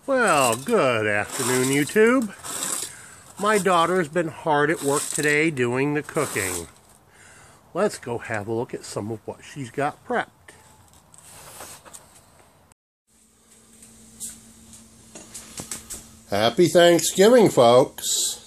Well, good afternoon, YouTube. My daughter's been hard at work today doing the cooking. Let's go have a look at some of what she's got prepped. Happy Thanksgiving, folks.